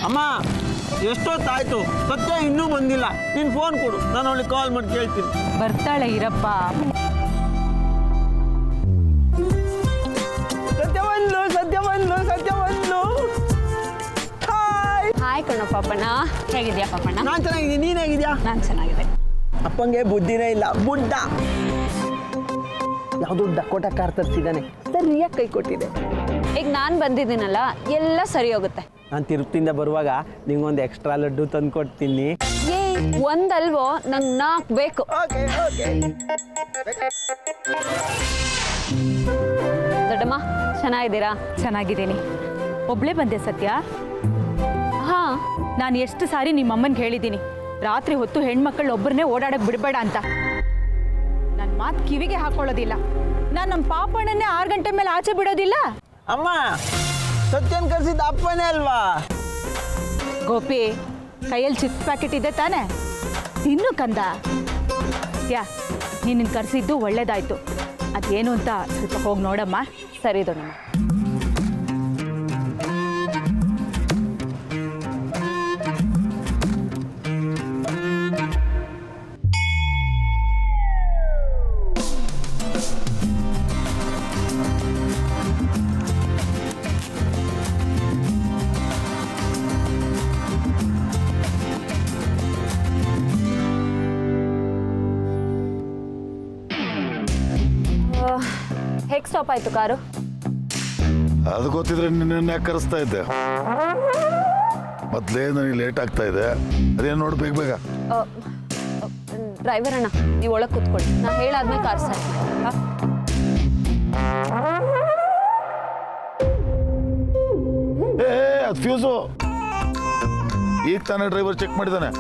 ಅಮ್ಮ ಎಷ್ಟೊತ್ತಾಯ್ತು, ಸತ್ಯ ಇನ್ನೂ ಬಂದಿಲ್ಲ. ನೀನು ಫೋನ್ ಕೊಡು, ನಾನು ಅವಳಿಗೆ ಕಾಲ್ ಮಾಡಿ ಕೇಳ್ತೀನಿ. ಬರ್ತಾಳೆ ಇರಪ್ಪ. ಸತ್ಯ ಬಂದ್ಲು. ಹಾಯ್ ಹಾಯ್ ಕಣೋ ಪಾಪಣ್ಣ, ಹೇಗಿದ್ಯಾ ಪಾಪಣ್ಣ? ನಾನು ಚೆನ್ನಾಗಿದ್ದೀನಿ, ನೀನು ಹೇಗಿದ್ಯಾ? ನಾನು ಚೆನ್ನಾಗಿದೆ. ಅಪ್ಪಂಗೆ ಬುದ್ಧಿನೇ ಇಲ್ಲ, ಬುಡ್ಡ. ಯಾವುದೋ ಡಕೋಟ ಕಾರ್ ತರಿಸಿದ್ದಾನೆ, ಸರಿಯಾಗಿ ಕೈ ಕೊಟ್ಟಿದೆ. ಈಗ ನಾನು ಬಂದಿದ್ದೀನಲ್ಲ, ಎಲ್ಲ ಸರಿ ಹೋಗುತ್ತೆ. ನಾನು ತಿರುಪತಿಯಿಂದ ಬರುವಾಗ ನಿಂಗೊಂದು ಎಕ್ಸ್ಟ್ರಾ ಲಡ್ಡು ತಂದು ಕೊಡ್ತೀನಿ. ಏ ಒಂದಲ್ವೋ, ನಂಗೆ 4 ಬೇಕು. ದೊಡ್ಡಮ್ಮ ಚೆನ್ನಾಗಿದ್ದೀರಾ? ಚೆನ್ನಾಗಿದ್ದೀನಿ. ಒಬ್ಳೇ ಬಂದೆ ಸತ್ಯ? ಹಾ, ನಾನು ಎಷ್ಟು ಸಾರಿ ನಿಮ್ಮಮ್ಮನಿಗೆ ಹೇಳಿದ್ದೀನಿ, ರಾತ್ರಿ ಹೊತ್ತು ಹೆಣ್ಮಕ್ಳು ಒಬ್ಬರನ್ನೇ ಓಡಾಡಕ್ಕೆ ಬಿಡಬೇಡ ಅಂತ. ನನ್ನ ಮಾತು ಕಿವಿಗೆ ಹಾಕೊಳ್ಳೋದಿಲ್ಲ. ನಾನು ನಮ್ಮ ಪಾಪಣ್ಣನ್ನೇ 6 ಗಂಟೆ ಮೇಲೆ ಆಚೆ ಬಿಡೋದಿಲ್ಲ. ಅಮ್ಮ, ಸತ್ಯನ್ ಕರ್ಸಿದ್ದ ಅಪ್ಪನೇ ಅಲ್ವಾ? ಗೋಪಿ, ಕೈಯಲ್ಲಿ ಚಿಪ್ಸ್ ಪ್ಯಾಕೆಟ್ ಇದೆ ತಾನೆ, ತಿನ್ನು ಕಂದ. ಸತ್ಯ, ನೀನು ಕರೆಸಿದ್ದು ಒಳ್ಳೇದಾಯ್ತು. ಅದೇನು ಅಂತ ಸ್ವಲ್ಪ ಹೋಗಿ ನೋಡಮ್ಮ. ಸರಿ ದೊಡ್ಡಮ್ಮ. ಹೇಗೆ ಸ್ಟಾಪ್ ಆಯ್ತು ಕಾರು? ಅದು ಗೊತ್ತಿದ್ರೆ ನಿನ್ನ ಯಾಕೆ ಕರೆಸ್ತಾ ಇದ್ದೆ? ಮೊದಲೇ ನನಗೆ ಲೇಟ್ ಆಗ್ತಾ ಇದೆ. ಅದೇನು ನೋಡಿ ಬೇಗ. ಡ್ರೈವರ್ ಅಣ್ಣ, ನೀವು ಒಳಗೆ ಕೂತ್ಕೊಳ್ಳಿ, ನಾ ಹೇಳಾದ್ಮೇಲೆ ಕಾರ್ ಸ್ಟಾರ್ಟ್ ಏ ಅದು ಫ್ಯೂಸು. ಈಗ ತಾನೇ ಡ್ರೈವರ್ ಚೆಕ್ ಮಾಡಿದ್ದಾನೆ,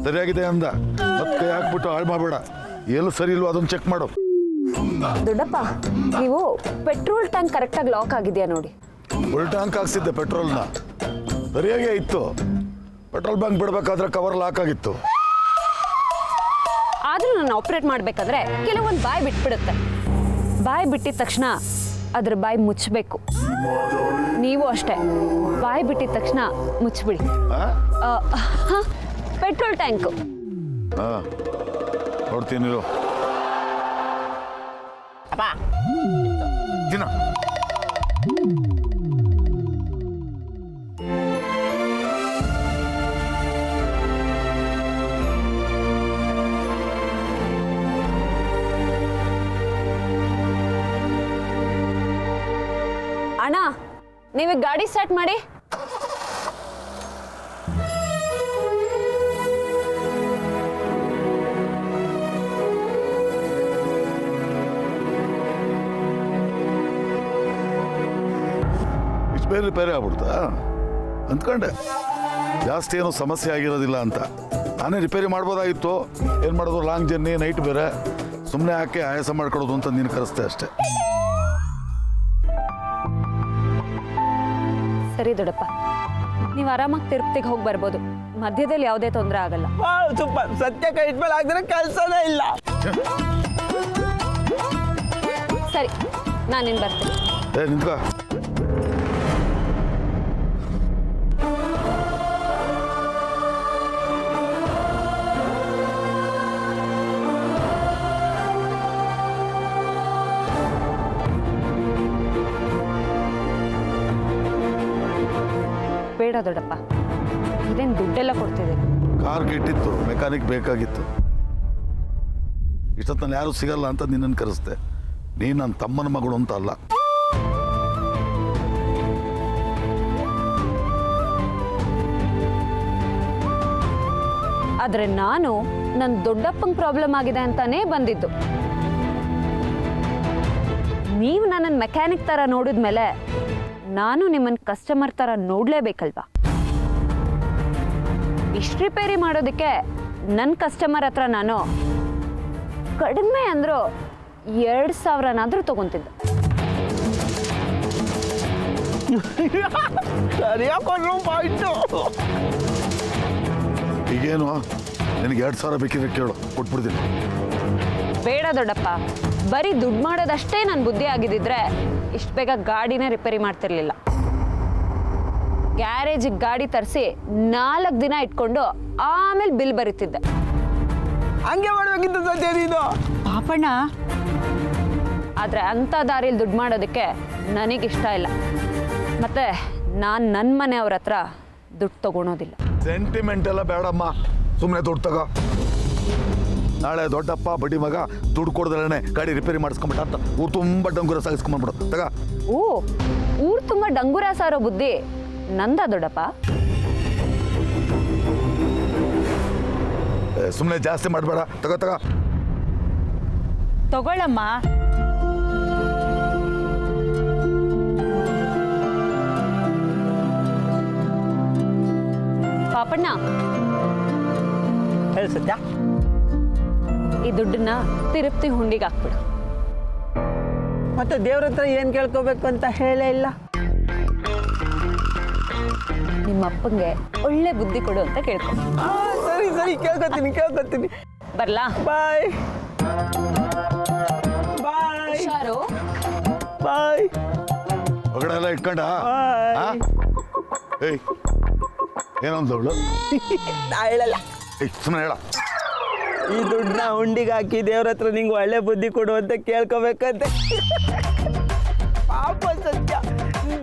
ಸರಿಯಾಗಿದೆ ಅಂದ. ಮತ್ತೆ ಕೈ ಹಾಕ್ಬಿಟ್ಟು ಹಾಳು ಮಾಡಬೇಡ. ಎಲ್ಲ ಸರಿ ಇಲ್ವೋ ಅದನ್ನು ಚೆಕ್ ಮಾಡು. ದೊಡ್ಡಪ್ಪ, ನೀವು ಪೆಟ್ರೋಲ್ ಟ್ಯಾಂಕ್ ಕರೆಕ್ಟಾಗಿ ಲಾಕ್ ಆಗಿದೆಯಾ ನೋಡಿ. ಫುಲ್ ಟ್ಯಾಂಕ್ ಹಾಕ್ಸಿದ್ದೆ ಪೆಟ್ರೋಲ್ನ, ಸರಿಯಾಗೇ ಇತ್ತು. ಪೆಟ್ರೋಲ್ ಬಂಕ್ ಬಿಡಬೇಕಾದ್ರೆ ಕವರ್ ಲಾಕ್ ಆಗಿತ್ತು. ಆದರೂ ನಾನು ಆಪ್ರೇಟ್ ಮಾಡಬೇಕಾದ್ರೆ ಕೆಲವೊಂದು ಬಾಯಿ ಬಿಟ್ಬಿಡುತ್ತೆ. ಬಾಯಿ ಬಿಟ್ಟಿದ ತಕ್ಷಣ ಅದ್ರ ಬಾಯಿ ಮುಚ್ಚಬೇಕು. ನೀವು ಅಷ್ಟೇ, ಬಾಯಿ ಬಿಟ್ಟಿದ ತಕ್ಷಣ ಮುಚ್ಚಿಬಿಡಿ. Petrol tank. ಹಾಂ, ನೋಡ್ತೀನಿ. ದಿನ ಅಣ್ಣ, ನೀವು ಗಾಡಿ ಸ್ಟಾರ್ಟ್ ಮಾಡಿ. ರಿಪೇರಿ ಆಗ್ಬಿಡ್ತಾ ಅಂದ್ಕೊಂಡೆ. ಜಾಸ್ತಿ ಏನೋ ಸಮಸ್ಯೆ ಆಗಿರೋದಿಲ್ಲ ಅಂತ. ನಾನೇ ರಿಪೇರಿ ಮಾಡ್ಬೋದಾಗಿತ್ತು. ಏನು ಮಾಡೋದು, ಲಾಂಗ್ ಜರ್ನಿ, ನೈಟ್ ಬೇರೆ. ಸುಮ್ಮನೆ ಹಾಕಿ ಆಯಾಸ ಮಾಡ್ಕೊಡೋದು ಅಂತ ನೀನು ಕರೆಸ್ತೆ ಅಷ್ಟೇ. ಸರಿ ದೊಡ್ಡಪ್ಪ, ನೀವು ಆರಾಮಾಗಿ ತಿರುಪತಿಗೆ ಹೋಗಿ ಬರ್ಬೋದು. ಮಧ್ಯದಲ್ಲಿ ಯಾವುದೇ ತೊಂದರೆ ಆಗಲ್ಲ. ಸೂಪರ್. ಸತ್ಯ ಕೈ ಇಟ್ಮೇಲೆ ಆಗಿದ್ರೆ ಕಳ್ಸೋದೇ ಇಲ್ಲ. ಸರಿ, ನಾನಿನ್ ಬರ್ತೀನಿ. ನಿಂತ್ಕೋ. ಬೇಡ ದೊಡ್ಡಪ್ಪ, ಇದೇನು ದುಡ್ಡೆಲ್ಲ ಕೊಡ್ತಿದೆ. ಕಾರ್ ಕೆಟ್ಟಿತ್ತು, ಮೆಕ್ಯಾನಿಕ್ ಬೇಕಾಗಿತ್ತು. ಇಷ್ಟೊತ್ತಲ್ಲಿ ಯಾರು ಸಿಗಲ್ಲ ಅಂತ ನಿನ್ನನ್ನು ಕರೆಸ್ತೆ. ನೀನು ನನ್ನ ತಮ್ಮನ ಮಗಳು ಅಂತ ಅಲ್ಲ. ಆದರೆ ನಾನು ನನ್ನ ದೊಡ್ಡಪ್ಪಂಗೆ ಪ್ರಾಬ್ಲಮ್ ಆಗಿದೆ ಅಂತಾನೇ ಬಂದಿದ್ದು. ನೀವು ನನ್ನನ್ನು ಮೆಕ್ಯಾನಿಕ್ ಥರ ನೋಡಿದ್ಮೇಲೆ ನಾನು ನಿಮ್ಮನ್ನು ಕಸ್ಟಮರ್ ಥರ ನೋಡಲೇಬೇಕಲ್ವಾ? ಇಷ್ಟು ರಿಪೇರಿ ಮಾಡೋದಕ್ಕೆ ನನ್ನ ಕಸ್ಟಮರ್ ಹತ್ರ ನಾನು ಕಡಿಮೆ ಅಂದರೂ 2,000ನಾದರೂ ತಗೊಂತಿದ್ದೆ. ಈಗೇನು ನಿನಗೆ 2,000 ಬೇಕಿದ್ರೆ ಕೇಳು, ಕೊಟ್ಬಿಡ್ತೀನಿ. ಬೇಡ ದೊಡ್ಡಪ್ಪ, ಬರೀ ದುಡ್ಡು ಮಾಡೋದಷ್ಟೇ ನನ್ನ ಬುದ್ಧಿ ಆಗಿದ್ದಿದ್ರೆ ಇಷ್ಟು ಬೇಗ ಗಾಡಿನೇ ರಿಪೇರಿ ಮಾಡ್ತಿರ್ಲಿಲ್ಲ. ಗ್ಯಾರೇಜಿಗೆ ಗಾಡಿ ತರಿಸಿ 4 ದಿನ ಇಟ್ಕೊಂಡು ಆಮೇಲೆ ಬಿಲ್ ಬರೀತಿದ್ದೆ. ಹಂಗೆ ಮಾಡ್ಬೇಕಿತ್ತು ಸತ್ಯ ನೀನು. ಪಾಪಣ್ಣ, ಆದರೆ ಅಂಥ ದಾರಿಯಲ್ಲಿ ದುಡ್ಡು ಮಾಡೋದಕ್ಕೆ ನನಗಿಷ್ಟ ಇಲ್ಲ. ಮತ್ತೆ ನಾನು ನನ್ನ ಮನೆಯವ್ರ ಹತ್ರ ದುಡ್ಡು ತಗೊಳೋದಿಲ್ಲ. ಸೆಂಟಿಮೆಂಟ್ ಎಲ್ಲ ಬೇಡಮ್ಮ, ಸುಮ್ಮನೆ ದುಡ್ಡು ತಗೋ. ನಾಳೆ ದೊಡ್ಡಪ್ಪ ಬಡ್ಡಿ ಮಗ ದುಡ್ಡು ಕೊಡ್ದಲೇ ಗಾಡಿ ರಿಪೇರಿ ಮಾಡಿಸ್ಕೊಂಬಿಟ್ಟ ಅಂತ ಊರು ತುಂಬ ಡಂಗುರ ಸಾಗಿಸ್ಕೊಂಡ್ಬಿಡು ತಗ. ಓ, ಊರು ತುಂಬ ಡಂಗುರ ಸಾರೋ ಬುದ್ಧಿ ನಂದ ದೊಡ್ಡಪ್ಪ. ಸುಮ್ಮನೆ ಜಾಸ್ತಿ ಮಾಡಬೇಡ, ತಗೋ ತಗೋ. ತಗೊಳ್ಳಮ್ಮ. ಪಾಪಣ್ಣ, ಹೇಳಿ ಸತ್ಯ. ಈ ದುಡ್ಡನ್ನ ತಿರುಪ್ತಿ ಹುಂಡಿಗೆ ಹಾಕ್ಬಿಡು. ಮತ್ತೆ ದೇವ್ರ ಹತ್ರ ಏನು ಕೇಳ್ಕೋಬೇಕು ಅಂತ ಹೇಳೇ ಇಲ್ಲ. ನಿಮ್ಮ ಅಪ್ಪಂಗೆ ಒಳ್ಳೆ ಬುದ್ಧಿ ಕೊಡು ಅಂತ ಕೇಳ್ಕೊ. ಸರಿ ಸರಿ, ಕೇಳ್ಕೊತೀನಿ. ಬರ್ಲಾ? ಬಾಯ್ ಬಾಯ್ ಹುಷಾರು. ಬಾಯ್. ಹೊಗಡೆ ಎಲ್ಲ ಇಟ್ಕೊಂಡ? ಏಯ್, ಏನೊಂದು ಅವಳು? ಹೇಳಲ್ಲ. ಏಯ್, ಸುಮ್ಮನೆ ಹೇಳ. ಈ ದುಡ್ಡನ್ನ ಹುಂಡಿಗೆ ಹಾಕಿ ದೇವ್ರ ಹತ್ರ ನಿಂಗೆ ಒಳ್ಳೆ ಬುದ್ಧಿ ಕೊಡು ಅಂತ ಕೇಳ್ಕೊಬೇಕಂತೆ. ಪಾಪ ಸತ್ಯ,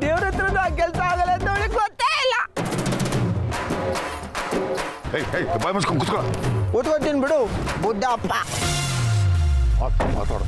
ದೇವ್ರ ಹತ್ರನೂ ಆ ಕೆಲಸ ಆಗಲ್ಲ ಅಂತ ಅವಳಿಗೆ ಗೊತ್ತೇ ಇಲ್ಲ. ಏಯ್, ಬಾಯ್ ಮುಚ್ಕೊಂಡು ಕುತ್ಕೋ. ಕೂತ್ಕೊತೀನಿ ಬಿಡು ಬುದ್ಧಪ್ಪ. ಮಾತಾಡು.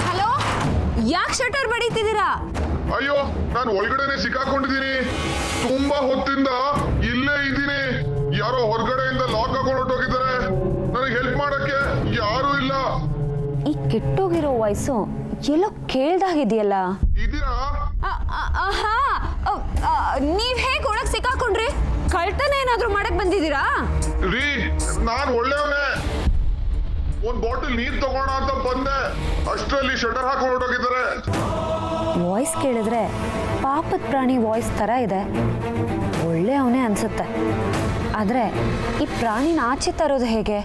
ಹಲೋ, ಯಾಕೆ ಶಟರ್ ಬಡೀತಿದ್ದೀರಾ? ಅಯ್ಯೋ, ನಾನು ಒಳಗಡೆನೆ ಸಿಕ್ಕಾಕೊಂಡಿದ್ದೀನಿ. ತುಂಬಾ ಹೊತ್ತಿಂದ ಇಲ್ಲೇ ಇದ್ದೀನಿ. ಯಾರೋ ಹೊರಗಡೆಯಿಂದ ಲಾಕ್ ಹಾಕೊಂಡು ಹೊರಟೋಗಿದ್ದಾರೆ. ನನಗೆ ಹೆಲ್ಪ್ ಮಾಡಕ್ಕೆ ಯಾರು ಇಲ್ಲ. ಈ ಕೆಟ್ಟೋಗಿರೋ ವಾಯ್ಸು ಎಲ್ಲೋ ಕೇಳ್ದಾಗಿದೆಯಲ್ಲ. ಇದೀರಾ? ನೀವ್ ಹೇಗೆ ಒಳಗ್ ಸಿಕ್ಕಾಕೊಂಡ್ರಿ? ಕಳ್ತನ ಏನಾದ್ರೂ ಮಾಡಕ್ ಬಂದಿದ್ದೀರಾ? ರೀ, ನಾನ್ ಒಳ್ಳೆಯವನೇ. ಒಂದ್ ಬಾಟಲ್ ನೀರ್ ತಗೋಣ ಅಂತ ಬಂದೆ. ಅಷ್ಟರಲ್ಲಿ ಶಟರ್ ಹಾಕೊಂಡು ಹೊರಟೋಗಿದ್ದಾರೆ. ವಾಯ್ಸ್ ಕೇಳಿದ್ರೆ ಪಾಪದ ಪ್ರಾಣಿ ವಾಯ್ಸ್ ತರ ಇದೆ. ಒಳ್ಳೆ ಅವನೇ ಅನ್ಸುತ್ತೆ. ಆದ್ರೆ ಈ ಪ್ರಾಣಿನ ಆಚೆ ತರೋದು ಹೇಗೆ?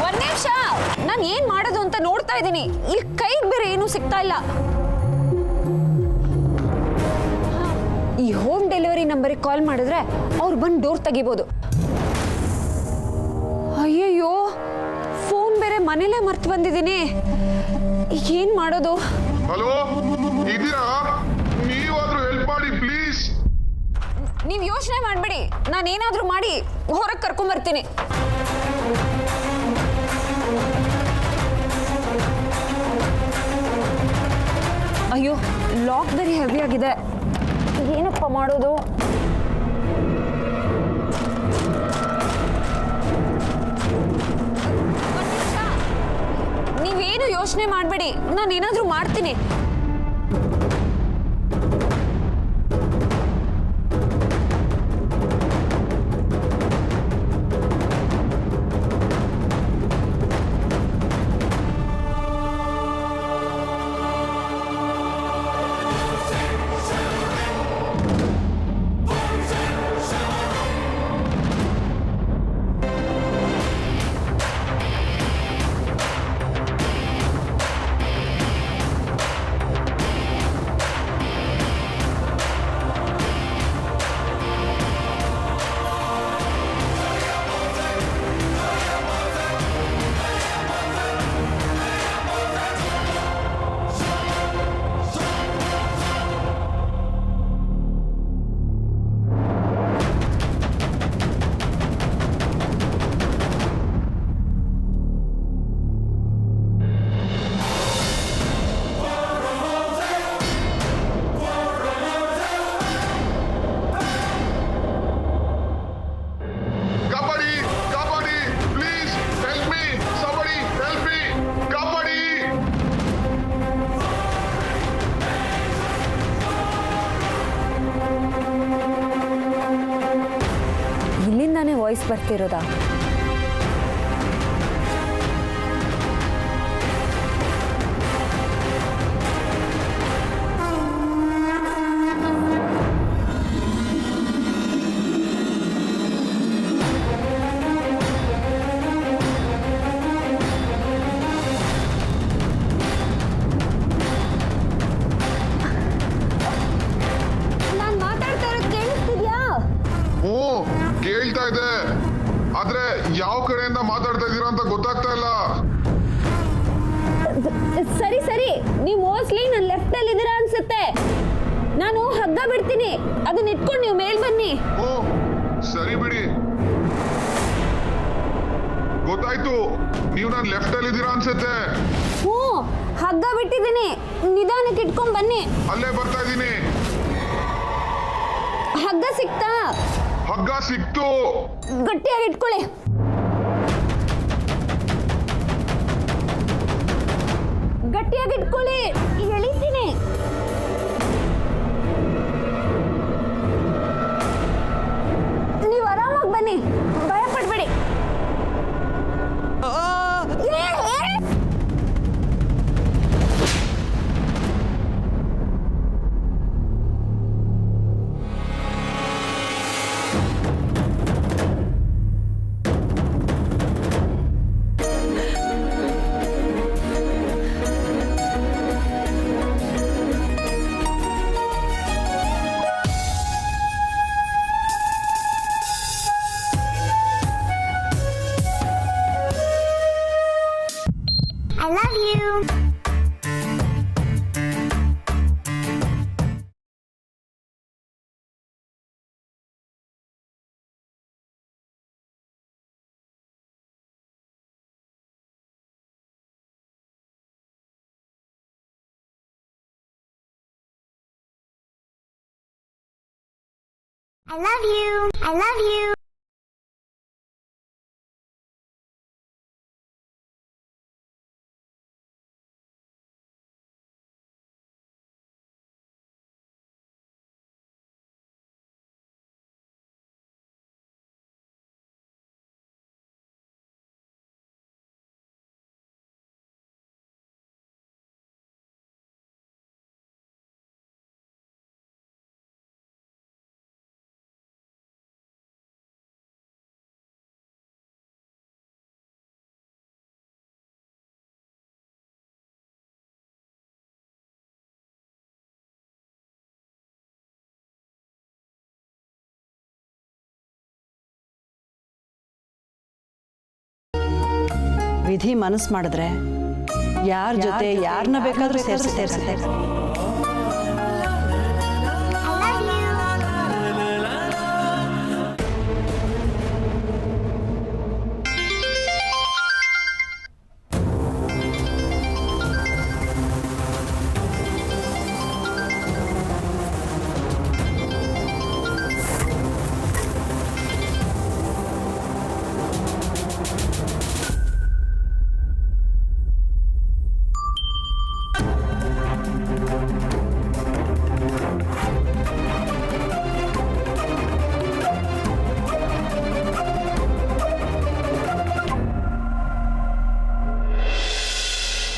ಒಂದ್ ನಿಮಿಷ, ನಾನು ಏನ್ ಮಾಡೋದು ಅಂತ ನೋಡ್ತಾ ಇದ್ದೀನಿ. ಇಲ್ಲಿ ಕೈಗೆ ಬೇರೆ ಏನೂ ಸಿಗ್ತಾ ಇಲ್ಲ. ಈ ಹೋಮ್ ಡೆಲಿವರಿ ನಂಬರಿಗೆ ಕಾಲ್ ಮಾಡಿದ್ರೆ ಅವ್ರು ಬಂದು ಡೋರ್ ತೆಗಿಬೋದು. ಅಯ್ಯಯ್ಯೋ, ಫೋನ್ ಬೇರೆ ಮನೇಲೇ ಮರ್ತು ಬಂದಿದ್ದೀನಿ. ಏನ್ ಮಾಡೋದು? ಹಲೋ, ಇದೀರಾ? ನೀವಾದ್ರೂ ಹೆಲ್ಪ್ ಮಾಡಿ ಪ್ಲೀಸ್. ನೀವು ಯೋಚನೆ ಮಾಡಬೇಡಿ, ನಾನೇನಾದ್ರೂ ಮಾಡಿ ಹೊರಗೆ ಕರ್ಕೊಂಬರ್ತೀನಿ. ಅಯ್ಯೋ, ಲಾಕ್ ಬೇರೆ ಹೆವಿ ಆಗಿದೆ. ಏನಪ್ಪ ಮಾಡೋದು? ನೀವೇನು ಯೋಚನೆ ಮಾಡಬೇಡಿ, ನಾನೇನಾದ್ರೂ ಮಾಡ್ತೀನಿ. ವಾಪಸ್ ಬರ್ತಿರೋದಾ? ನಾನು ಮಾತಾಡ್ತಾ ಇರೋದು ಕೇಳಿಸ್ತಿದ್ಯಾ? ಹ್ಞೂ ಕೇಳ್ತಾ ಇದೆ, ಆದ್ರೆ ಯಾವ ಕಡೆಯಿಂದ ಮಾತಾಡ್ತಾ ಇದ್ದೀರಾ ಅಂತ ಗೊತ್ತಾಗ್ತಾ ಇಲ್ಲ. ಸರಿ ಸರಿ, ನೀವು ಮೋಸ್ಟ್ಲಿ ನನ್ನ ಲೆಫ್ಟ್ ಅಲ್ಲಿ ಇದ್ದೀರಾ ಅನ್ಸುತ್ತೆ. ನಾನು ಹಗ್ಗ ಬಿಡ್ತೀನಿ, ಅದನ್ನ ಇಟ್ಕೊಂಡು ನೀವು ಮೇಲ್ ಬನ್ನಿ. ಹ್ಞೂ ಸರಿ ಬಿಡಿ, ಗೊತ್ತಾಯ್ತು. ನೀವು ನಾನು ಲೆಫ್ಟ್ ಅಲ್ಲಿ ಇದ್ದೀರಾ ಅನ್ಸುತ್ತೆ. ಹ್ಞೂ, ಹಗ್ಗ ಬಿಟ್ಟಿದ್ದೀನಿ, ನಿಧಾನಕ್ಕೆ ಇಟ್ಕೊಂಡ್ ಬನ್ನಿ. ಅಲ್ಲೇ ಬರ್ತಾ ಇದ್ದೀನಿ. ಹಗ್ಗ ಸಿಕ್ತಾ? ಹಗ್ಗ ಸಿಕ್ತು. ಗಟ್ಟಿಯಾಗಿ ಇಟ್ಕೊಳ್ಳಿ. ಗಟ್ಟಿಯಾಗಿ ಇಟ್ಕೊಳ್ಳಿ, ಎಳಿತೀನಿ. ನೀವು ಆರಾಮಾಗಿ ಬನ್ನಿ, ಭಯ ಪಡ್ಬೇಡಿ. I love you. I love you. I love you. ವಿಧಿ ಮನಸ್ಸು ಮಾಡಿದ್ರೆ ಯಾರ ಜೊತೆ ಯಾರನ್ನ ಬೇಕಾದ್ರೂ ಸೇರಿಸುತ್ತೆ.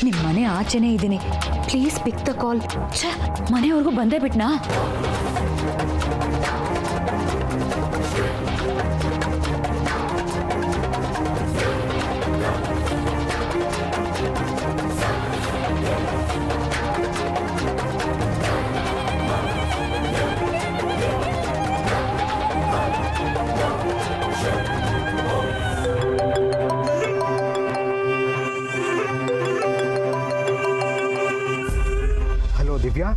ನಿಮ್ಮ ಮನೆ ಆಚೆನೇ ಇದ್ದೀನಿ, ಪ್ಲೀಸ್ ಪಿಕ್ ದ ಕಾಲ್. ಛೇ, ಮನೆವರೆಗೂ ಬಂದೇ ಬಿಟ್ನಾ? ದಿವ್ಯಾ,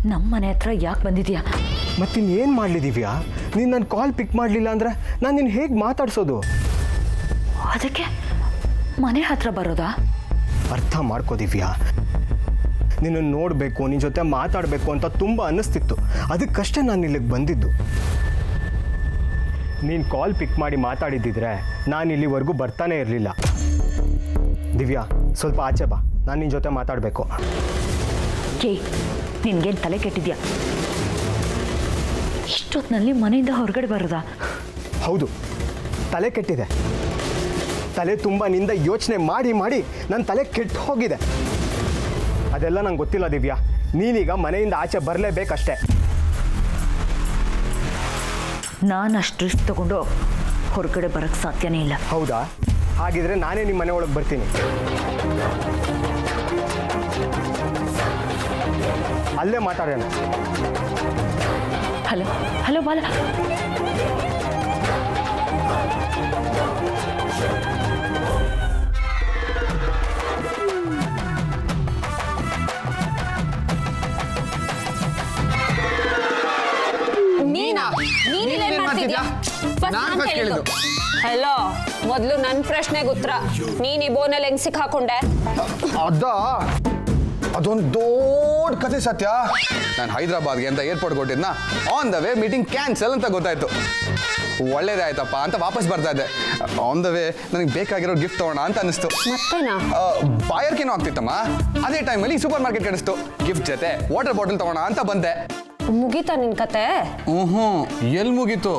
ನಮ್ಮ ಮನೆ ಹತ್ರ ಯಾಕೆ ಬಂದಿದ್ಯಾ? ಮತ್ತಿನ್ನೇನು ಮಾಡಲಿ ದಿವ್ಯಾ? ನೀನು ನನ್ನ ಕಾಲ್ ಪಿಕ್ ಮಾಡಲಿಲ್ಲ ಅಂದರೆ ನಾನು ನಿನ್ನ ಹೇಗೆ ಮಾತಾಡ್ಸೋದು? ಅದಕ್ಕೆ ಮನೆ ಹತ್ರ ಬರೋದಾ? ಅರ್ಥ ಮಾಡ್ಕೋ ದಿವ್ಯಾ, ನಿನ್ನನ್ನು ನೋಡಬೇಕು, ನಿನ್ನ ಜೊತೆ ಮಾತಾಡಬೇಕು ಅಂತ ತುಂಬ ಅನ್ನಿಸ್ತಿತ್ತು. ಅದಕ್ಕಷ್ಟೇ ನಾನು ಇಲ್ಲಿಗೆ ಬಂದಿದ್ದು. ನೀನು ಕಾಲ್ ಪಿಕ್ ಮಾಡಿ ಮಾತಾಡಿದ್ದಿದ್ರೆ ನಾನು ಇಲ್ಲಿವರೆಗೂ ಬರ್ತಾನೆ ಇರಲಿಲ್ಲ. ದಿವ್ಯಾ, ಸ್ವಲ್ಪ ಆಚೆ ಬಾ, ನಾನು ನಿನ್ನ ಜೊತೆ ಮಾತಾಡಬೇಕು. ಏ, ನಿನ್ಗೇನು ತಲೆ ಕೆಟ್ಟಿದ್ಯಾ? ಇಷ್ಟೊತ್ತಿನಲ್ಲಿ ಮನೆಯಿಂದ ಹೊರಗಡೆ ಬರೋದಾ? ಹೌದು, ತಲೆ ಕೆಟ್ಟಿದೆ. ತಲೆ ತುಂಬ ನಿಂದ ಯೋಚನೆ ಮಾಡಿ ಮಾಡಿ ನನ್ನ ತಲೆ ಕೆಟ್ಟು ಹೋಗಿದೆ. ಅದೆಲ್ಲ ನಂಗೆ ಗೊತ್ತಿಲ್ಲ ದಿವ್ಯಾ. ನೀನೀಗ ಮನೆಯಿಂದ ಆಚೆ ಬರಲೇಬೇಕಷ್ಟೇ. ನಾನು ಅಷ್ಟು ರಿಸ್ಕ್ ತಗೊಂಡು ಹೊರಗಡೆ ಬರೋಕ್ಕೆ ಸಾಧ್ಯನೇ ಇಲ್ಲ. ಹೌದಾ? ಹಾಗಿದ್ರೆ ನಾನೇ ನಿಮ್ಮ ಮನೆ ಒಳಗೆ ಬರ್ತೀನಿ. ಅಲ್ಲೇ ಮಾತಾಡೋಣ. ಹಲೋ ಹಲೋ ಬಾಲ. ಹಲೋ, ಮೊದಲು ನನ್ನ ಪ್ರಶ್ನೆಗೆ ಉತ್ತರ. ನೀನ್ ಈ ಬೋನಲ್ಲಿ ಹೆಂಗ್ ಸಿಕ್ಕಾಕೊಂಡೆ? ಅದೊಂದು ದೊಡ್ಡ ಕತೆ ಸತ್ಯ. ನಾನು ಹೈದರಾಬಾದ್ಗೆ ಅಂತ ಏರ್ಪೋರ್ಟ್ ಕೊಟ್ಟಿದ್ನ, on the way meeting cancel ಅಂತ ಗೊತ್ತಾಯ್ತು. ಒಳ್ಳೇದಾಯ್ತಪ್ಪ ಅಂತ ವಾಪಸ್ ಬರ್ತಾ ಇದ್ದೆ. ಆನ್ ದ ವೇ ನನಗೆ ಬೇಕಾಗಿರೋ ಗಿಫ್ಟ್ ತಗೋಣ ಅಂತ ಅನಿಸ್ತು. ಮತ್ತೇನಾ? ಬಾಯರ್ಕೇನೋ ಆಗ್ತಿತ್ತಮ್ಮ. ಅದೇ ಟೈಮಲ್ಲಿ ಸೂಪರ್ ಮಾರ್ಕೆಟ್ ಕಾಣಿಸ್ತು. ಗಿಫ್ಟ್ ಜೊತೆ ವಾಟರ್ ಬಾಟಲ್ ತಗೋಣ ಅಂತ ಬಂದೆ. ಮುಗೀತಾ ನಿನ್ ಕತೆ? ಎಲ್ಲಿ ಮುಗೀತು?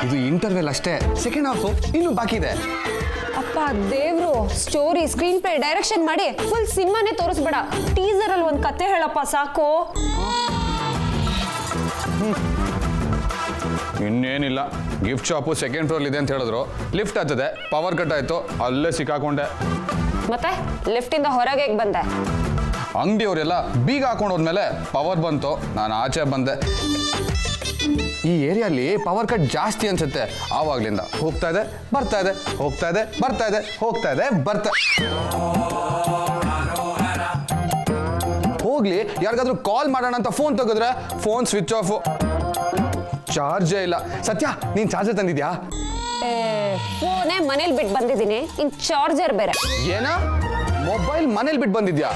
ಇದು ಇಂಟರ್ವೆಲ್ ಅಷ್ಟೇ. ಸೆಕೆಂಡ್ ಹಾಫ್ ಇನ್ನು ಬಾಕಿ ಇದೆ. ಅಪ್ಪ ದೇವ್ರು, ಸ್ಟೋರಿ, ಸ್ಕ್ರೀನ್ ಪ್ಲೇ, ಡೈರೆಕ್ಷನ್ ಮಾಡಿ ಫುಲ್ ಸಿನಿಮಾನೇ ತೋರಿಸ್ಬೇಡ. ಟೀಸರ್ ಅಲ್ಲಿ ಒಂದ್ ಕತೆ ಹೇಳಪ್ಪ ಸಾಕು. ಇನ್ನೇನಿಲ್ಲ, ಗಿಫ್ಟ್ ಶಾಪು ಸೆಕೆಂಡ್ ಫ್ಲೋರ್ ಇದೆ ಅಂತ ಹೇಳಿದ್ರು. ಲಿಫ್ಟ್ ಹತ್ತದೆ, ಪವರ್ ಕಟ್ ಆಯ್ತು, ಅಲ್ಲೇ ಸಿಕ್ಕಾಕೊಂಡೆ. ಮತ್ತೆ ಲಿಫ್ಟ್ ಇಂದ ಹೊರಗೆ ಹೇಗ್ ಬಂದೆ? ಅಂಗಡಿಯವರೆಲ್ಲ ಬೀಗ ಹಾಕೊಂಡು ಹೋದ್ಮೇಲೆ ಪವರ್ ಬಂತು, ನಾನು ಆಚೆ ಬಂದೆ. ಈ ಏರಿಯಾಲಿ ಪವರ್ ಕಟ್ ಜಾಸ್ತಿ ಅನ್ಸುತ್ತೆ. ಆವಾಗ್ಲಿಂದ ಹೋಗ್ತಾ ಇದೆ ಬರ್ತಾ ಇದೆ, ಹೋಗ್ತಾ ಇದೆ ಬರ್ತಾ ಇದೆ, ಹೋಗ್ತಾ ಇದೆ ಬರ್ತಾ. ಹೋಗ್ಲಿ, ಯಾರಿಗಾದ್ರೂ ಕಾಲ್ ಮಾಡೋಣ ಅಂತ ಫೋನ್ ತೆಗೆದ್ರೆ ಫೋನ್ ಸ್ವಿಚ್ ಆಫ್, ಚಾರ್ಜೇ ಇಲ್ಲ. ಸತ್ಯ, ನೀನ್ ಚಾರ್ಜರ್ ತಂದಿದ್ಯಾ? ಫೋನೇ ಮನೇಲಿ ಬಿಟ್ಟು ಬಂದಿದ್ದೀನಿ, ಇನ್ ಚಾರ್ಜರ್ ಬೇರೆ. ಏನ? ಮೊಬೈಲ್ ಮನೇಲಿ ಬಿಟ್ಟು ಬಂದಿದ್ಯಾ?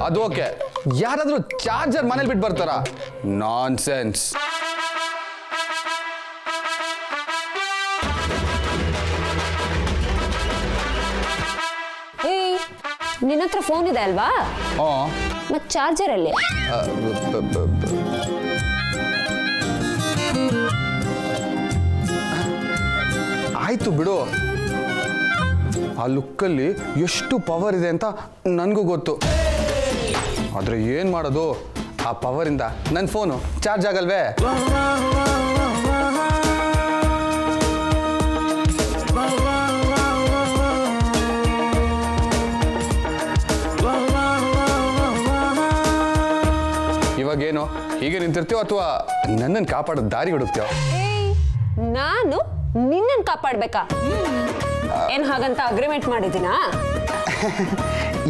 ಅದು ಓಕೆ, ಯಾರಾದ್ರೂ ಚಾರ್ಜರ್ ಮನೇಲಿ ಬಿಟ್ಟು ಬರ್ತಾರ? ನಾನ್ ಸೆನ್ಸ್. ನಿನ್ನ ಹತ್ರ ಫೋನ್ ಇದೆ ಅಲ್ವಾ? ಮತ್ ಚಾರ್ಜರ್ ಅಲ್ಲಿ? ಆಯ್ತು ಬಿಡು. ಆ ಲುಕ್ಕಲ್ಲಿ ಎಷ್ಟು ಪವರ್ ಇದೆ ಅಂತ ನನಗೂ ಗೊತ್ತು. ಆದ್ರೆ ಏನ್ ಮಾಡೋದು, ಆ ಪವರಿಂದ ನನ್ನ ಫೋನು ಚಾರ್ಜ್ ಆಗಲ್ವೇ? ಇವಾಗೇನು ಹೀಗೆ ನಿಂತಿರ್ತೀವೋ ಅಥವಾ ನನ್ನನ್ನು ಕಾಪಾಡೋ ದಾರಿ ಹುಡುಕ್ತೀವೋ? ನಾನು ನಿನ್ನನ್ನು ಕಾಪಾಡ್ಬೇಕಾ? ಏನ್ ಹಾಗಂತ ಅಗ್ರಿಮೆಂಟ್ ಮಾಡಿದ್ದೀನಾ?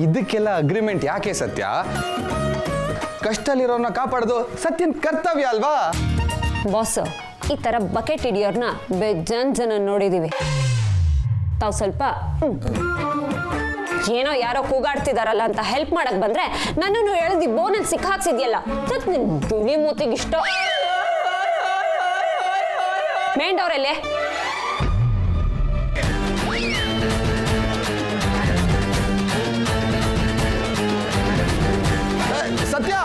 ಇದಕ್ಕೆಲ್ಲ ಅಗ್ರಿಮೆಂಟ್ ಯಾಕೆ ಸತ್ಯ? ಕಷ್ಟದಲ್ಲಿರೋರ್ನ ಕಾಪಾಡೋದು ಸತ್ಯನ ಕರ್ತವ್ಯ ಅಲ್ವಾ? ಬಾಸ್, ಈ ತರ ಬಕೆಟ್ ಹಿಡಿಯೋರ್ನ ಬೇಜಾನ್ ಜನ ನೋಡಿದೀವಿ. ತಾವು ಸ್ವಲ್ಪ ಏನೋ ಯಾರೋ ಕೂಗಾಡ್ತಿದಾರಲ್ಲ ಅಂತ ಹೆಲ್ಪ್ ಮಾಡಕ್ ಬಂದ್ರೆ ನನ್ನನ್ನು ಎಳ್ದಿ ಬೋನಲ್ಲಿ ಸಿಕ್ಕಾಕ್ಸಿದ್ಯಲ್ಲ, ನಿನ್ ಬಿಳಿ ಮೂತಿಗೆ ಇಷ್ಟ. ಮೇಂಡವ್ರಲ್ಲೇ ಸತ್ಯ